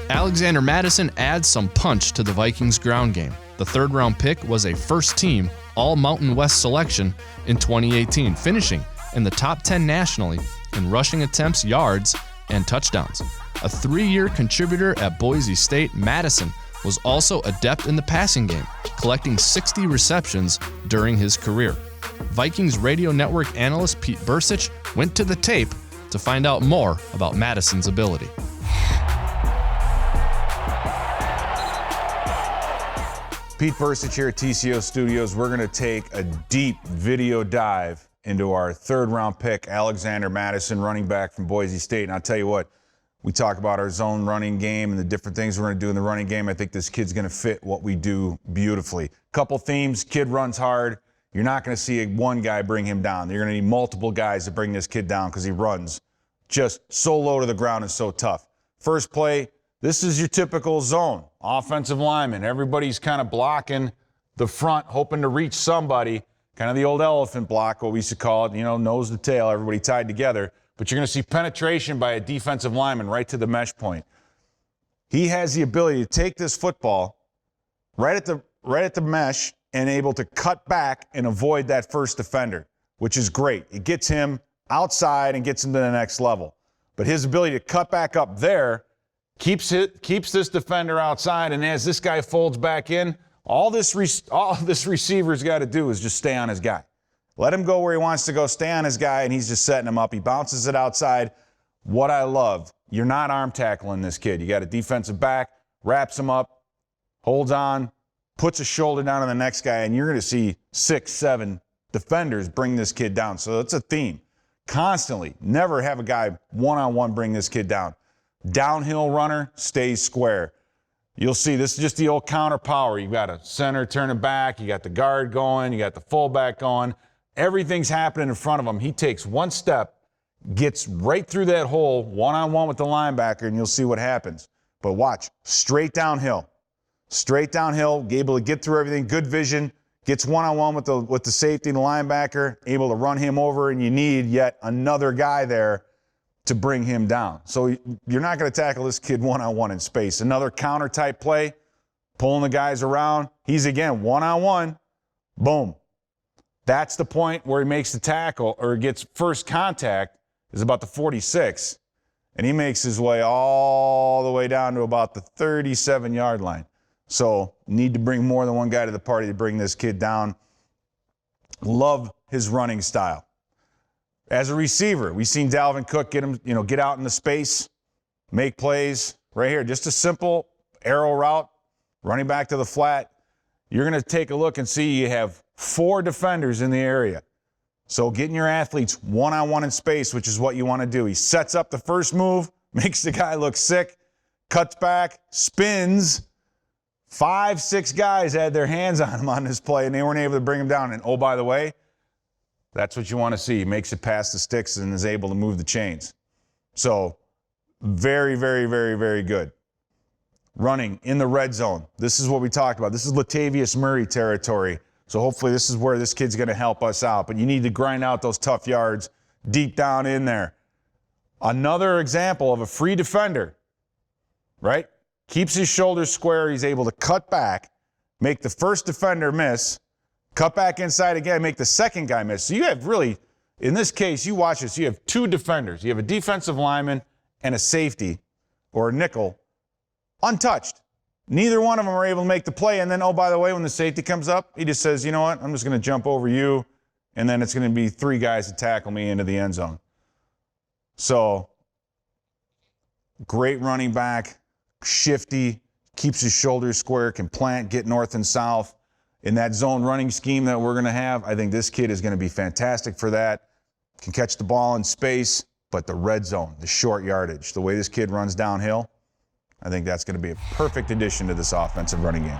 Alexander Mattison adds some punch to the Vikings ground game. The third-round pick was a first-team All-Mountain West selection in 2018, finishing in the top 10 nationally in rushing attempts, yards, and touchdowns. A 3-year contributor at Boise State, Mattison was also adept in the passing game, collecting 60 receptions during his career. Vikings radio network analyst Pete Bercich went to the tape to find out more about Mattison's ability. Pete Bercich here at TCO Studios. We're going to take a deep video dive into our third-round pick, Alexander Mattision, running back from Boise State. And I'll tell you what, we talk about our zone running game and the different things we're going to do in the running game. I think this kid's going to fit what we do beautifully. Couple themes: kid runs hard. You're not going to see one guy bring him down. You're going to need multiple guys to bring this kid down because he runs just so low to the ground and so tough. First play, this is your typical zone. Offensive lineman. Everybody's kind of blocking the front, hoping to reach somebody. Kind of the old elephant block, what we used to call it, nose to tail, everybody tied together. But you're going to see penetration by a defensive lineman right to the mesh point. He has the ability to take this football right at the mesh and able to cut back and avoid that first defender, which is great. It gets him outside and gets him to the next level. But his ability to cut back up there keeps this defender outside, and as this guy folds back in, all this receiver's got to do is just stay on his guy. Let him go where he wants to go, stay on his guy, and he's just setting him up. He bounces it outside. What I love, you're not arm tackling this kid. You got a defensive back, wraps him up, holds on, puts a shoulder down on the next guy, and you're going to see 6, 7 defenders bring this kid down. So it's a theme. Constantly, never have a guy one-on-one bring this kid down. Downhill runner, stays square. You'll see this is just the old counter power. You've got a center turning back, you got the guard going, you got the fullback going. Everything's happening in front of him. He takes one step, gets right through that hole, one-on-one with the linebacker, and you'll see what happens. But watch, straight downhill. Straight downhill, able to get through everything, good vision, gets one-on-one with the safety and the linebacker, able to run him over, and you need yet another guy there to bring him down. So you're not going to tackle this kid one-on-one in space. Another counter-type play, pulling the guys around. He's, again, one-on-one. Boom. That's the point where he makes the tackle or gets first contact is about the 46, and he makes his way all the way down to about the 37-yard line. So need to bring more than one guy to the party to bring this kid down. Love his running style. As a receiver, we've seen Dalvin Cook get out in the space, make plays. Right here, just a simple arrow route, running back to the flat. You're going to take a look and see you have 4 defenders in the area. So getting your athletes one-on-one in space, which is what you want to do. He sets up the first move, makes the guy look sick, cuts back, spins. 5, 6 guys had their hands on him on this play, and they weren't able to bring him down. And, oh, by the way, that's what you want to see. He makes it past the sticks and is able to move the chains. So very, very, very, very good. Running in the red zone. This is what we talked about. This is Latavius Murray territory. So hopefully this is where this kid's going to help us out. But you need to grind out those tough yards deep down in there. Another example of a free defender, right? Keeps his shoulders square. He's able to cut back, make the first defender miss, cut back inside again, make the second guy miss. So you have really, in this case, you watch this, you have 2 defenders. You have a defensive lineman and a safety or a nickel untouched. Neither one of them are able to make the play. And then, oh, by the way, when the safety comes up, he just says, you know what, I'm just going to jump over you, and then it's going to be 3 guys to tackle me into the end zone. So great running back, shifty, keeps his shoulders square, can plant, get north and south. In that zone running scheme that we're going to have, I think this kid is going to be fantastic for that. Can catch the ball in space, but the red zone, the short yardage, the way this kid runs downhill, I think that's going to be a perfect addition to this offensive running game.